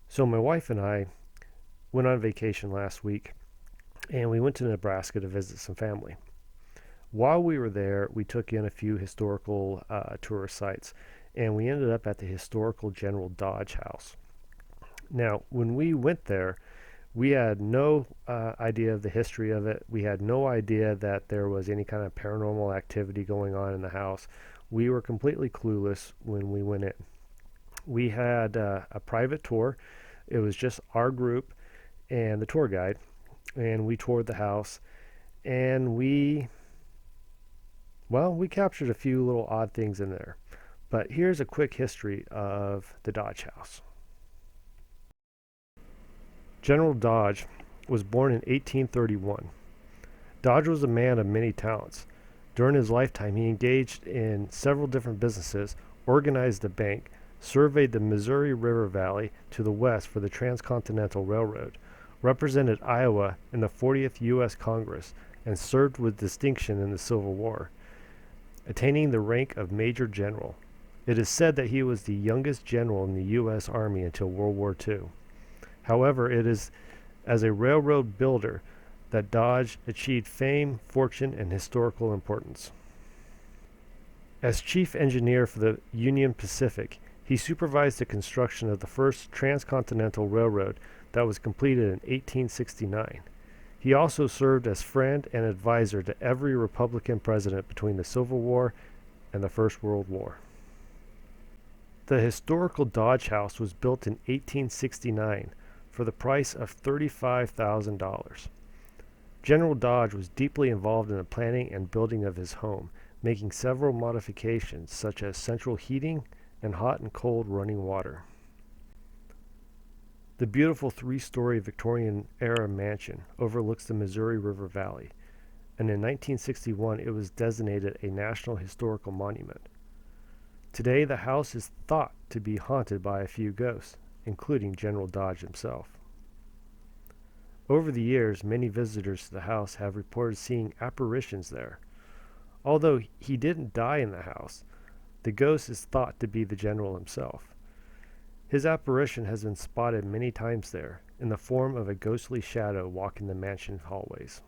So my wife and I went on vacation last week, and we went to Nebraska to visit some family. While we were there, we took in a few historical tourist sites, and we ended up at the historical General Dodge House. Now, when we went there, we had no idea of the history of it. We had no idea that there was any kind of paranormal activity going on in the house. We were completely clueless when we went in. We had a private tour. It was just our group and the tour guide, and we toured the house, and we captured a few little odd things in there. But here's a quick history of the Dodge House. General Dodge was born in 1831. Dodge was a man of many talents. During his lifetime, he engaged in several different businesses, organized a bank, surveyed the Missouri River Valley to the west for the Transcontinental Railroad, represented Iowa in the 40th U.S. Congress, and served with distinction in the Civil War, attaining the rank of Major General. It is said that he was the youngest general in the U.S. Army until World War II. However, it is as a railroad builder that Dodge achieved fame, fortune, and historical importance. As chief engineer for the Union Pacific, he supervised the construction of the first transcontinental railroad that was completed in 1869. He also served as friend and advisor to every Republican president between the Civil War and the First World War. The historical Dodge House was built in 1869 for the price of $35,000. General Dodge was deeply involved in the planning and building of his home, making several modifications such as central heating and hot and cold running water. The beautiful three-story Victorian-era mansion overlooks the Missouri River Valley, and in 1961 it was designated a National Historical Monument. Today the house is thought to be haunted by a few ghosts, including General Dodge himself. Over the years, many visitors to the house have reported seeing apparitions there. Although he didn't die in the house, the ghost is thought to be the general himself. His apparition has been spotted many times there, in the form of a ghostly shadow walking the mansion hallways.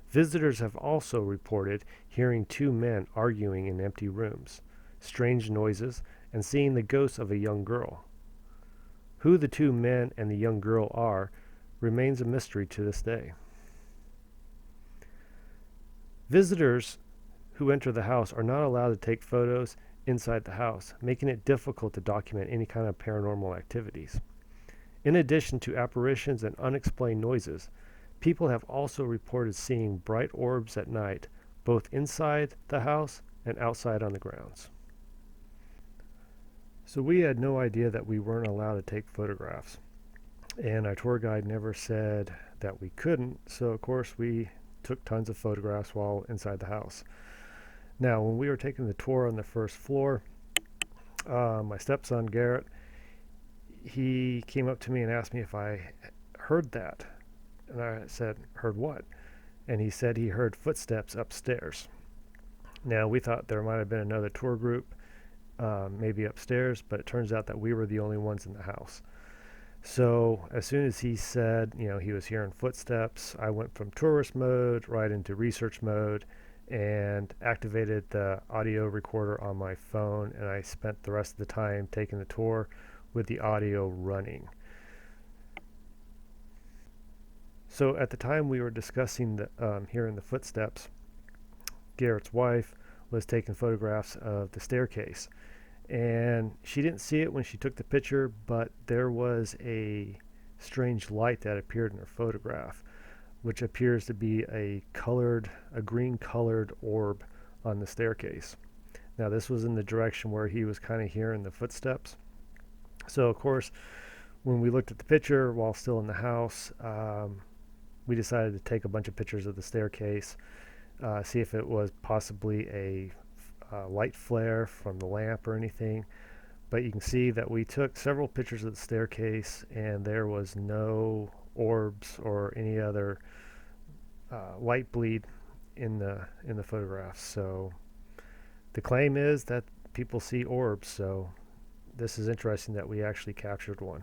Visitors have also reported hearing two men arguing in empty rooms, strange noises, and seeing the ghost of a young girl. Who the two men and the young girl are remains a mystery to this day. Visitors who enter the house are not allowed to take photos inside the house, making it difficult to document any kind of paranormal activities. In addition to apparitions and unexplained noises, people have also reported seeing bright orbs at night, both inside the house and outside on the grounds. So we had no idea that we weren't allowed to take photographs, and our tour guide never said that we couldn't, so of course we took tons of photographs while inside the house. Now, when we were taking the tour on the first floor, my stepson Garrett, he came up to me and asked me if I heard that, and I said, "Heard what?" And he said he heard footsteps upstairs. Now, we thought there might have been another tour group, maybe upstairs, but it turns out that we were the only ones in the house. So as soon as he said, he was hearing footsteps, I went from tourist mode right into research mode and activated the audio recorder on my phone, and I spent the rest of the time taking the tour with the audio running. So at the time we were discussing hearing the footsteps, Garrett's wife was taking photographs of the staircase, and she didn't see it when she took the picture, but there was a strange light that appeared in her photograph, which appears to be a green colored orb on the staircase. Now this was in the direction where he was kind of hearing the footsteps. So of course, when we looked at the picture while still in the house, we decided to take a bunch of pictures of the staircase. see if it was possibly a light flare from the lamp or anything. But you can see that we took several pictures of the staircase, and there was no orbs or any other light bleed in the photographs. So the claim is that people see orbs. So this is interesting that we actually captured one.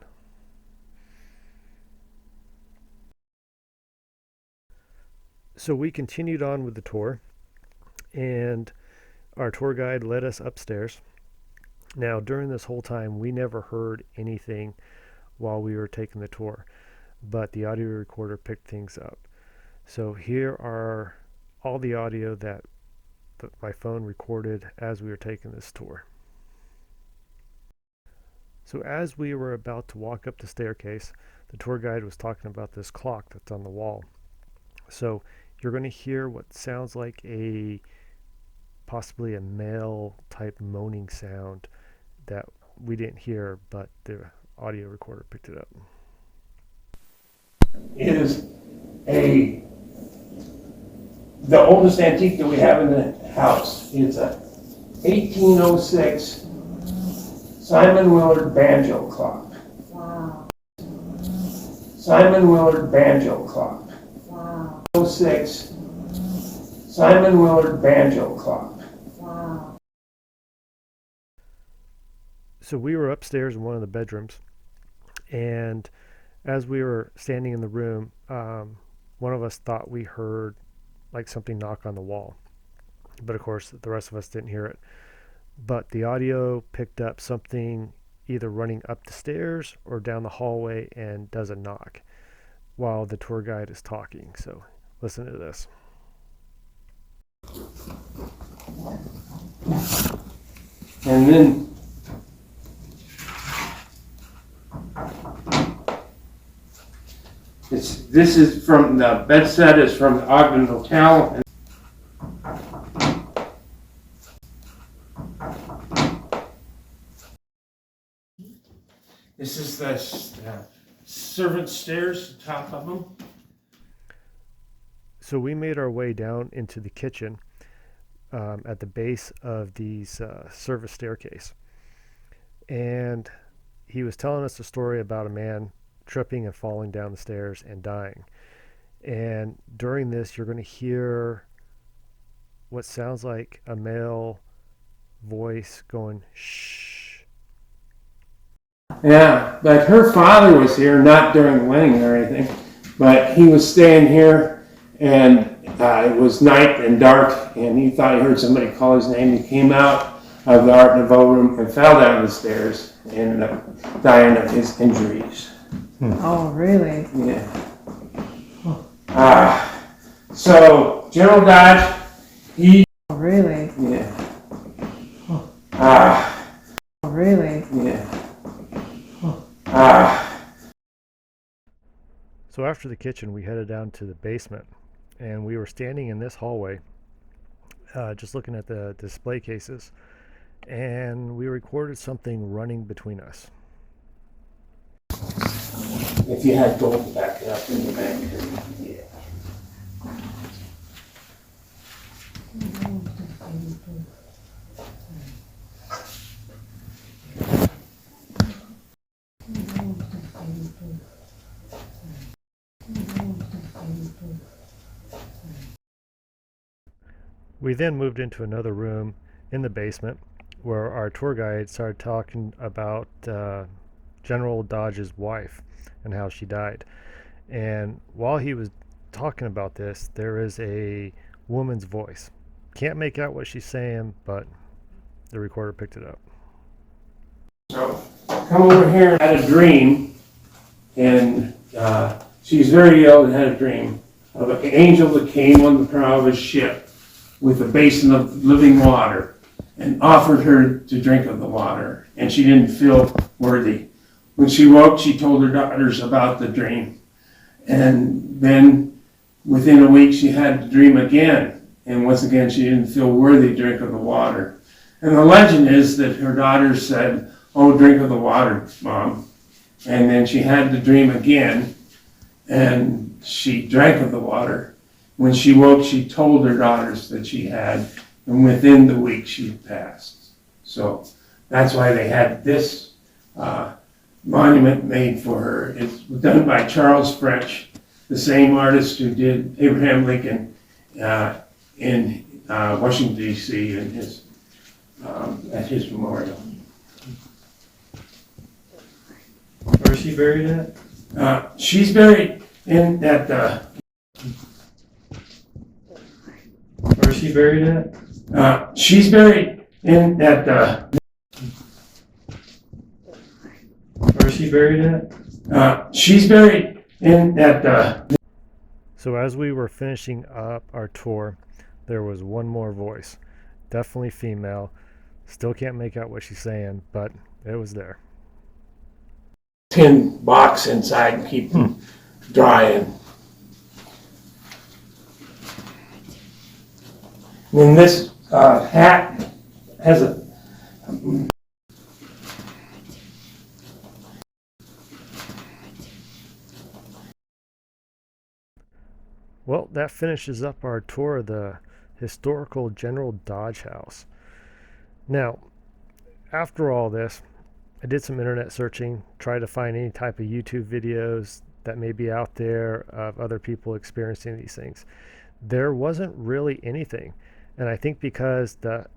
So we continued on with the tour, and our tour guide led us upstairs. Now, during this whole time, we never heard anything while we were taking the tour, but the audio recorder picked things up. So here are all the audio that my phone recorded as we were taking this tour. So as we were about to walk up the staircase, the tour guide was talking about this clock that's on the wall. So you're going to hear what sounds like possibly a male type moaning sound that we didn't hear, but the audio recorder picked it up. Is the oldest antique that we have in the house. It's a 1806 Simon Willard banjo clock. Wow. Simon Willard banjo clock. Wow. 06 Simon Willard banjo clock. Wow. So we were upstairs in one of the bedrooms, and as we were standing in the room, one of us thought we heard like something knock on the wall, but of course the rest of us didn't hear it. But the audio picked up something either running up the stairs or down the hallway and does a knock while the tour guide is talking. So listen to this. And then this is from the bedstead is from the Ogden Hotel. This is the servant stairs, the top of them. So we made our way down into the kitchen at the base of these service staircase. And he was telling us a story about a man tripping and falling down the stairs and dying. And during this, you're going to hear what sounds like a male voice going, shh. Yeah, but her father was here, not during the wedding or anything, but he was staying here, and it was night and dark, and he thought he heard somebody call his name. He came out of the Art Nouveau room and fell down the stairs and ended up dying of his injuries. Oh, really? Yeah. So General Dodge, he. Oh, really? Yeah. Oh, really? Yeah. So after the kitchen, we headed down to the basement, and we were standing in this hallway, just looking at the display cases, and we recorded something running between us. If you had gold to back it up in the bank. Yeah. We then moved into another room in the basement where our tour guide started talking about General Dodge's wife and how she died. And while he was talking about this, there is a woman's voice. Can't make out what she's saying, but the recorder picked it up. So, come over here and had a dream, and she was very ill and had a dream of an angel that came on the prow of a ship with a basin of living water and offered her to drink of the water, and she didn't feel worthy. When she woke, she told her daughters about the dream, and then within a week she had the dream again, and once again she didn't feel worthy to drink of the water. And the legend is that her daughters said, "Oh, drink of the water, Mom." And then she had the dream again, and she drank of the water. When she woke, she told her daughters that she had, and within the week she passed. So that's why they had this monument made for her. It's done by Charles French, the same artist who did Abraham Lincoln in Washington, D.C. in his, at his memorial. Where's she buried at? She's buried in at Where's she buried at? she's buried in at Where's she buried at? she's buried in at So as we were finishing up our tour, there was one more voice. Definitely female. Still can't make out what she's saying, but it was there. tin box inside and keep them drying. And this hat has a Well, that finishes up our tour of the historical General Dodge House. Now, after all this, I did some internet searching, tried to find any type of YouTube videos that may be out there of other people experiencing these things. There wasn't really anything. And I think because the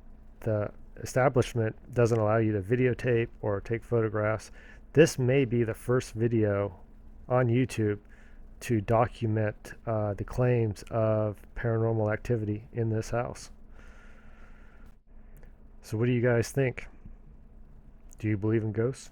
establishment doesn't allow you to videotape or take photographs, this may be the first video on YouTube to document the claims of paranormal activity in this house. So what do you guys think? Do you believe in ghosts?